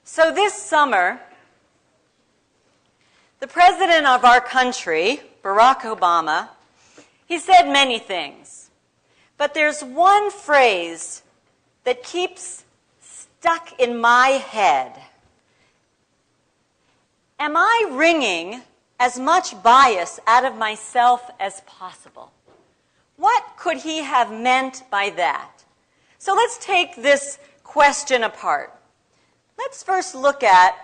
So this summer, the president of our country, Barack Obama, he said many things. But there's one phrase that keeps stuck in my head. Am I wringing as much bias out of myself as possible? What could he have meant by that? So let's take this question apart. Let's first look at,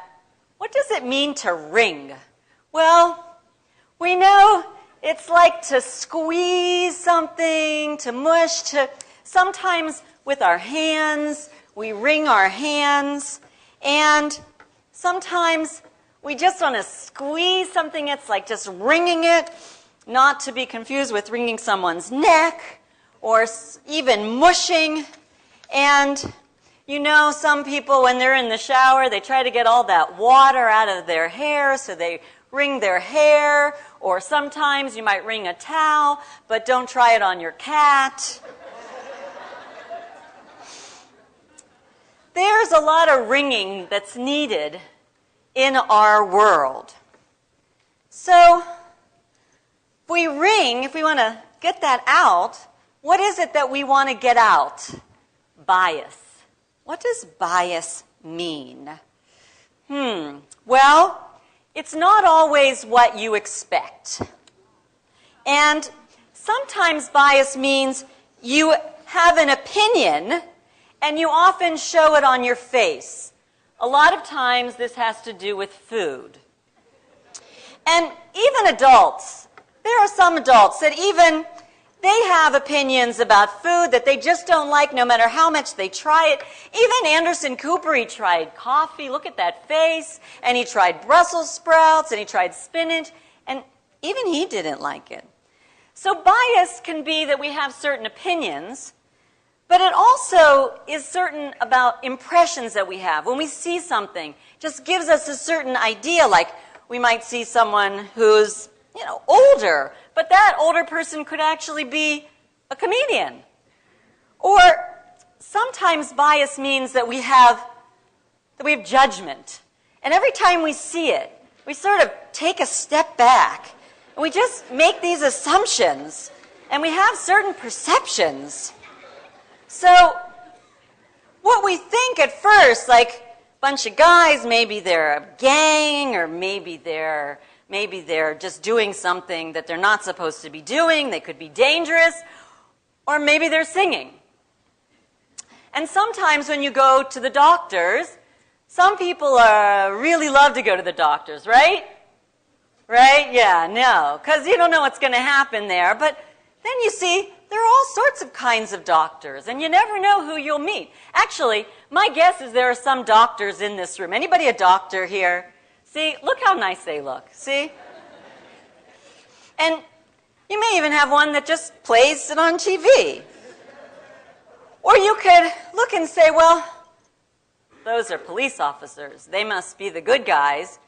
what does it mean to wring? Well, we know it's like to squeeze something, to mush, to sometimes with our hands, we wring our hands, and sometimes we just want to squeeze something. It's like just wringing it, not to be confused with wringing someone's neck or even mushing. And you know, some people, when they're in the shower, they try to get all that water out of their hair, so they wring their hair, or sometimes you might wring a towel, but don't try it on your cat. There's a lot of wringing that's needed in our world. So, if we wring, if we want to get that out, what is it that we want to get out? Bias. What does bias mean? Well, it's not always what you expect. And sometimes bias means you have an opinion and you often show it on your face. A lot of times this has to do with food. And even adults, there are some adults that even they have opinions about food that they just don't like no matter how much they try it. Even Anderson Cooper, he tried coffee, look at that face, and he tried Brussels sprouts, and he tried spinach, and even he didn't like it. So bias can be that we have certain opinions, but it also is certain about impressions that we have. When we see something, it just gives us a certain idea, like we might see someone who's, older, but that older person could actually be a comedian. Or sometimes bias means that we have judgment. And every time we see it, we sort of take a step back, and we just make these assumptions, and we have certain perceptions. So what we think at first, like a bunch of guys, maybe they're a gang, or maybe they're just doing something that they're not supposed to be doing. They could be dangerous. Or maybe they're singing. And sometimes when you go to the doctors, some people really love to go to the doctors, right? Right? Yeah, no. Because you don't know what's going to happen there. But then you see, there are all sorts of kinds of doctors. And you never know who you'll meet. Actually, my guess is there are some doctors in this room. Anybody a doctor here? See, look how nice they look. See? And you may even have one that just plays it on TV. Or you could look and say, well, those are police officers. They must be the good guys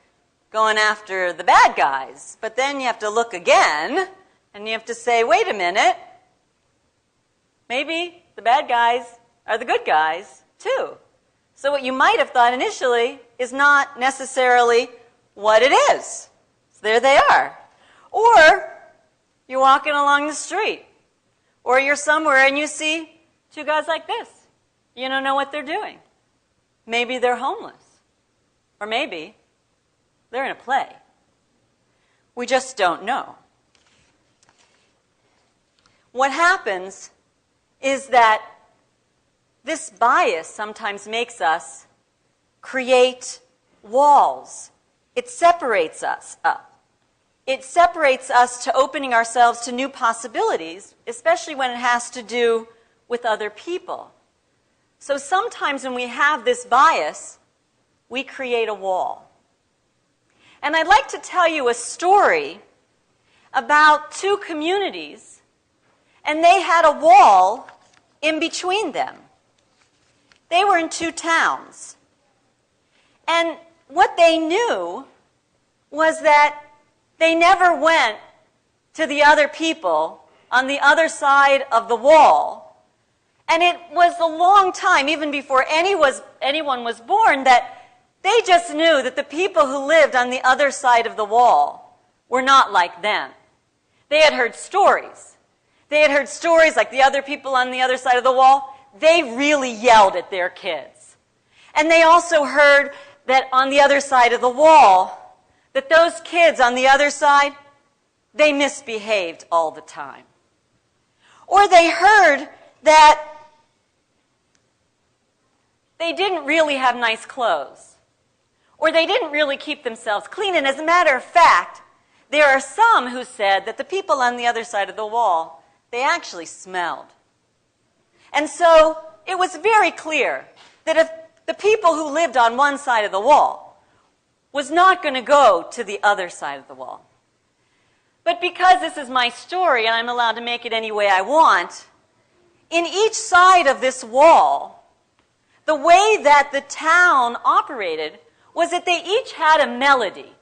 going after the bad guys. But then you have to look again, and you have to say, wait a minute. Maybe the bad guys are the good guys, too. So what you might have thought initially is not necessarily what it is. So there they are. Or you're walking along the street. Or you're somewhere and you see two guys like this. You don't know what they're doing. Maybe they're homeless. Or maybe they're in a play. We just don't know. What happens is that this bias sometimes makes us create walls. It separates us up. It separates us to opening ourselves to new possibilities, especially when it has to do with other people. So sometimes when we have this bias, we create a wall. And I'd like to tell you a story about two communities, and they had a wall in between them. They were in two towns. And what they knew was that they never went to the other people on the other side of the wall. And it was a long time, even before anyone was born, that They just knew that the people who lived on the other side of the wall were not like them. They had heard stories. They had heard stories like the other people on the other side of the wall. They really yelled at their kids. And they also heard that on the other side of the wall, that those kids on the other side, they misbehaved all the time. Or they heard that they didn't really have nice clothes. Or they didn't really keep themselves clean. And as a matter of fact, there are some who said that the people on the other side of the wall, they actually smelled. And so it was very clear that if the people who lived on one side of the wall was not going to go to the other side of the wall. But because this is my story and I'm allowed to make it any way I want, in each side of this wall, the way that the town operated was that they each had a melody.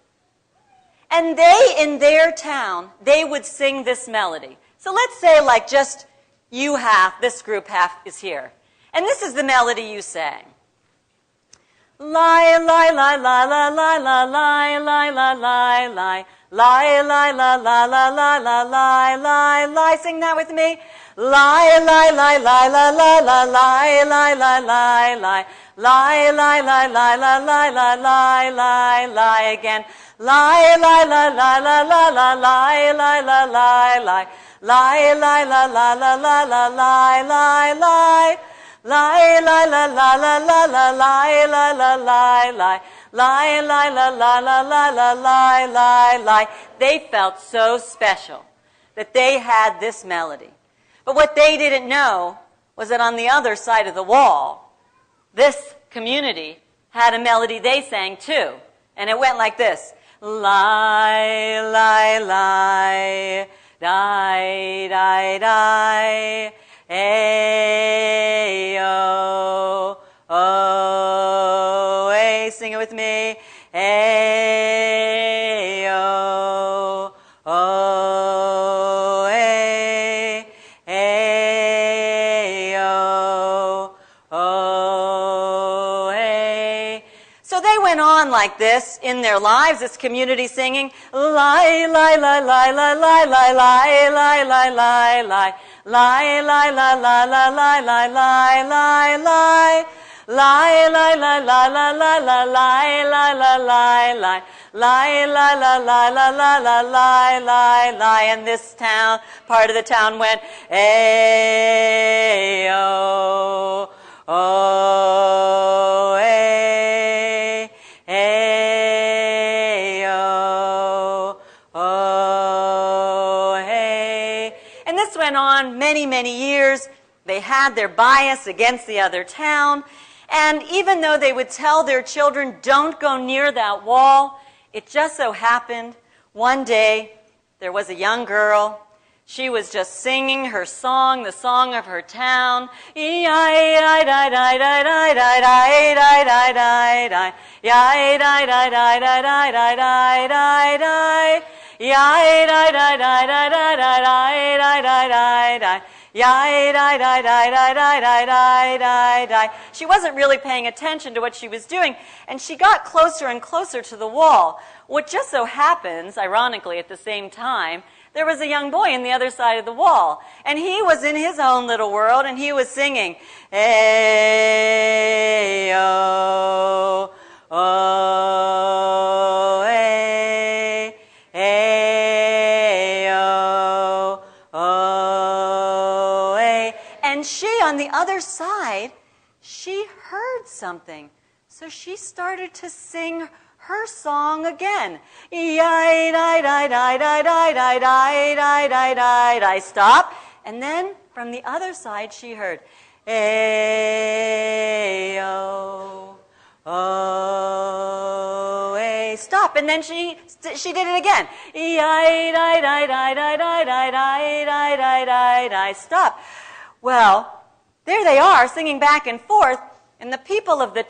And they, in their town, they would sing this melody. So let's say like just you half, this group half is here. And this is the melody you sang. Lie, lie, lie, lie, lie, lie, lie, lie, lie, lie, lie, lie. Lie, lie, lie, lie, lie, lie, lie, lie, lie, lie. Sing that with me. Lie, lie, lie, lie, lie, lie, lie, lie, lie, lie, lie, lie. Lie, lie, lie, lie, lie, lie, lie, lie, lie, lie again. Lie, lie, lie, lie, lie, lie, lie, lie, lie, lie, lie, lie. Lie, lie, lie, lie, lie, lie, lie, lie, lie, lie. Lie, lie, lie, lie, lie, lie, lie, lie, lie, lie, lie, lie. Lie, lie, lie, lie, lie, lie, lie, lie, lie, lie. They felt so special that they had this melody. But what they didn't know was that on the other side of the wall, this community had a melody they sang too. And it went like this. Lie, lie, lie, die, die, die, ay-oh, oh, ay. Sing it with me. Ay-oh, oh, ay, ay-oh, oh, ay. So they went on like this in their lives, this community singing, lie, lie, lie, lie, lie, lie, lie, lie, lie, lie, lie, lie. Lie, lie, lie, lie, lie, lie, lie, lie, lie, lie. Lie, lie, lie, lie, lie, lie, lie, lie, lie, lie, lie, lie. Lie, lie, lie, lie, lie, lie, lie, lie, lie, lie. And this town, part of the town went, ay-oh, oh, ay, ay-oh, oh, ay. And this went on many, many years. They had their bias against the other town. And even though they would tell their children, don't go near that wall, it just so happened one day there was a young girl. She was just singing her song, the song of her town. She wasn't really paying attention to what she was doing, and she got closer and closer to the wall. What just so happens, ironically at the same time, there was a young boy on the other side of the wall, and he was in his own little world, and he was singing, ay-oh, oh, ay, ay-oh, oh, ay. And she, on the other side, she heard something, so she started to sing her song again. Stop. And then from the other side she heard, ay-oh, oh, ay. Stop. And then she did it again. Stop. Well, there they are singing back and forth, and the people of the